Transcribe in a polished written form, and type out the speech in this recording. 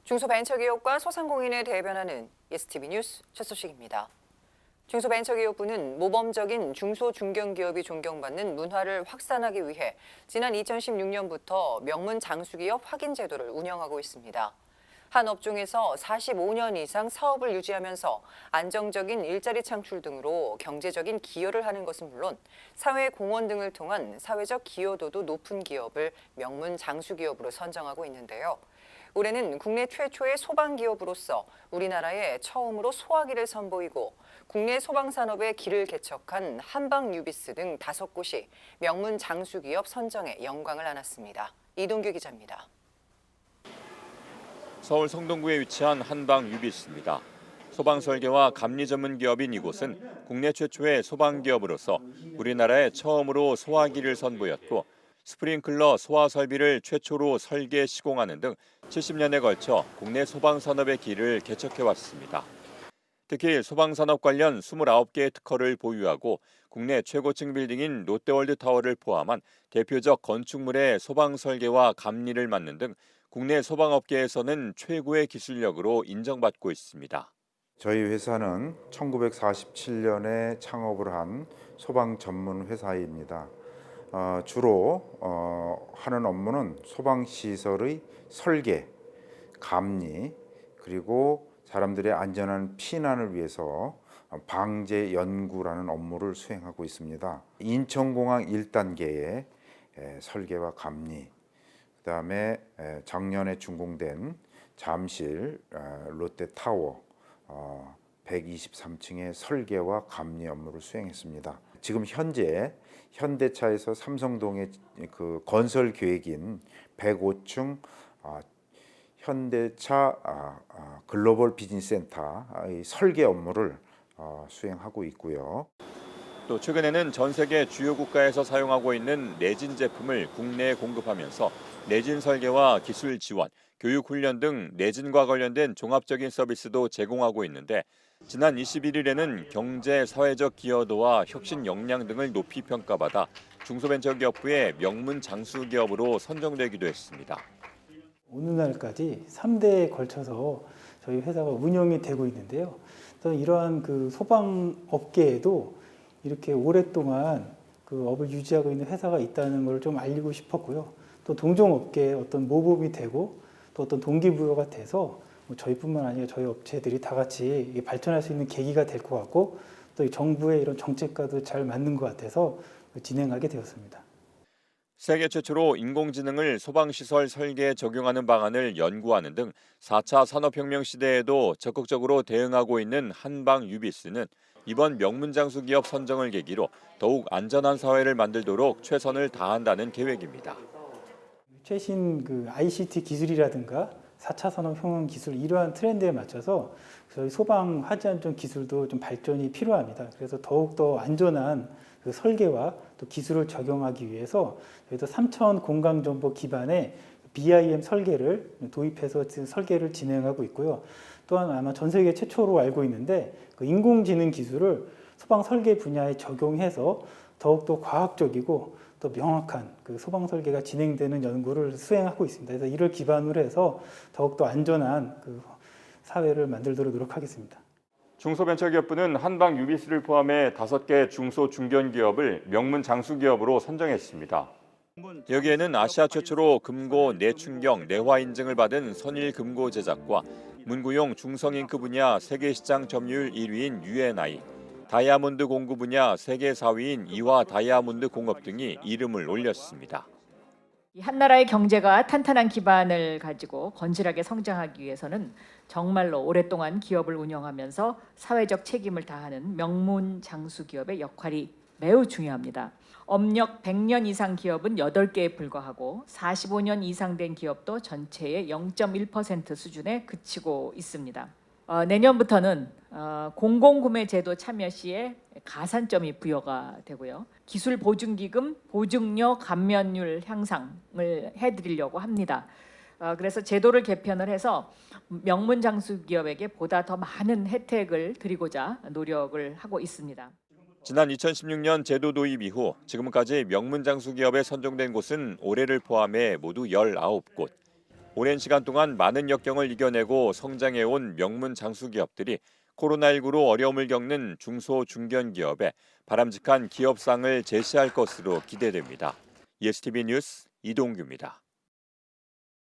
중소벤처기업과 소상공인을 대변하는 예스티비 뉴스 첫 소식입니다. 중소벤처기업부는 모범적인 중소중견기업이 존경받는 문화를 확산하기 위해 지난 2016년부터 명문 장수기업 확인 제도를 운영하고 있습니다. 한 업종에서 45년 이상 사업을 유지하면서 안정적인 일자리 창출 등으로 경제적인 기여를 하는 것은 물론 사회 공헌 등을 통한 사회적 기여도도 높은 기업을 명문 장수기업으로 선정하고 있는데요. 올해는 국내 최초의 소방기업으로서 우리나라에 처음으로 소화기를 선보이고 국내 소방산업의 길을 개척한 한방유비스 등 5곳이 명문 장수기업 선정에 영광을 안았습니다. 이동규 기자입니다. 서울 성동구에 위치한 한방유비스입니다. 소방 설계와 감리 전문 기업인 이곳은 국내 최초의 소방기업으로서 우리나라에 처음으로 소화기를 선보였고 스프링클러 소화 설비를 최초로 설계 시공하는 등 70년에 걸쳐 국내 소방산업의 길을 개척해왔습니다. 특히 소방산업 관련 29개의 특허를 보유하고 국내 최고층 빌딩인 롯데월드타워를 포함한 대표적 건축물의 소방 설계와 감리를 맡는 등 국내 소방업계에서는 최고의 기술력으로 인정받고 있습니다. 저희 회사는 1947년에 창업을 한 소방 전문 회사입니다. 주로 하는 업무는 소방시설의 설계, 감리, 그리고 사람들의 안전한 피난을 위해서 방제 연구라는 업무를 수행하고 있습니다. 인천공항 1단계의 설계와 감리, 그다음에 작년에 준공된 잠실 롯데타워 123층의 설계와 감리 업무를 수행했습니다. 지금 현재 현대차에서 삼성동의 그 건설 계획인 105층 현대차 글로벌 비즈니스 센터의 설계 업무를 수행하고 있고요. 또 최근에는 전 세계 주요 국가에서 사용하고 있는 내진 제품을 국내에 공급하면서 내진 설계와 기술 지원, 교육 훈련 등 내진과 관련된 종합적인 서비스도 제공하고 있는데 지난 21일에는 경제 사회적 기여도와 혁신 역량 등을 높이 평가받아 중소벤처기업부의 명문 장수기업으로 선정되기도 했습니다. 오늘날까지 3대에 걸쳐서 저희 회사가 운영이 되고 있는데요. 저는 이러한 그 소방업계에도 이렇게 오랫동안 그 업을 유지하고 있는 회사가 있다는 걸 좀 알리고 싶었고요. 또 동종업계에 어떤 모범이 되고 또 어떤 동기부여가 돼서 저희뿐만 아니라 저희 업체들이 다 같이 발전할 수 있는 계기가 될 것 같고 또 정부의 이런 정책과도 잘 맞는 것 같아서 진행하게 되었습니다. 세계 최초로 인공지능을 소방시설 설계에 적용하는 방안을 연구하는 등 4차 산업혁명 시대에도 적극적으로 대응하고 있는 한방유비스는 이번 명문장수기업 선정을 계기로 더욱 안전한 사회를 만들도록 최선을 다한다는 계획입니다. 최신 그 ICT 기술이라든가 4차 산업혁명 기술 이러한 트렌드에 맞춰서 저희 소방 화재 안전 기술도 좀 발전이 필요합니다. 그래서 더욱더 안전한 그 설계와 또 기술을 적용하기 위해서 저희도 3차원 공간 정보 기반의 BIM 설계를 도입해서 설계를 진행하고 있고요. 또한 아마 전 세계 최초로 알고 있는데 그 인공지능 기술을 소방 설계 분야에 적용해서 더욱더 과학적이고 또 명확한 그 소방 설계가 진행되는 연구를 수행하고 있습니다. 그래서 이를 기반으로 해서 더욱더 안전한 그 사회를 만들도록 노력하겠습니다. 중소벤처기업부는 한방유비스를 포함해 5개 중소중견기업을 명문 장수기업으로 선정했습니다. 여기에는 아시아 최초로 금고 내춘경 내화 인증을 받은 선일 금고 제작과 문구용 중성잉크 분야 세계시장 점유율 1위인 UNI, 다이아몬드 공구 분야 세계 4위인 이화 다이아몬드 공업 등이 이름을 올렸습니다. 한 나라의 경제가 탄탄한 기반을 가지고 건실하게 성장하기 위해서는 정말로 오랫동안 기업을 운영하면서 사회적 책임을 다하는 명문 장수기업의 역할이 매우 중요합니다. 업력 100년 이상 기업은 8개에 불과하고 45년 이상 된 기업도 전체의 0.1% 수준에 그치고 있습니다. 내년부터는 공공구매 제도 참여 시에 가산점이 부여가 되고요. 기술 보증기금 보증료 감면율 향상을 해드리려고 합니다. 그래서 제도를 개편을 해서 명문 장수기업에게 보다 더 많은 혜택을 드리고자 노력을 하고 있습니다. 지난 2016년 제도 도입 이후 지금까지 명문 장수기업에 선정된 곳은 올해를 포함해 모두 19곳. 오랜 시간 동안 많은 역경을 이겨내고 성장해온 명문 장수 기업들이 코로나19로 어려움을 겪는 중소 중견 기업에 바람직한 기업상을 제시할 것으로 기대됩니다. ESTV 뉴스 이동규입니다.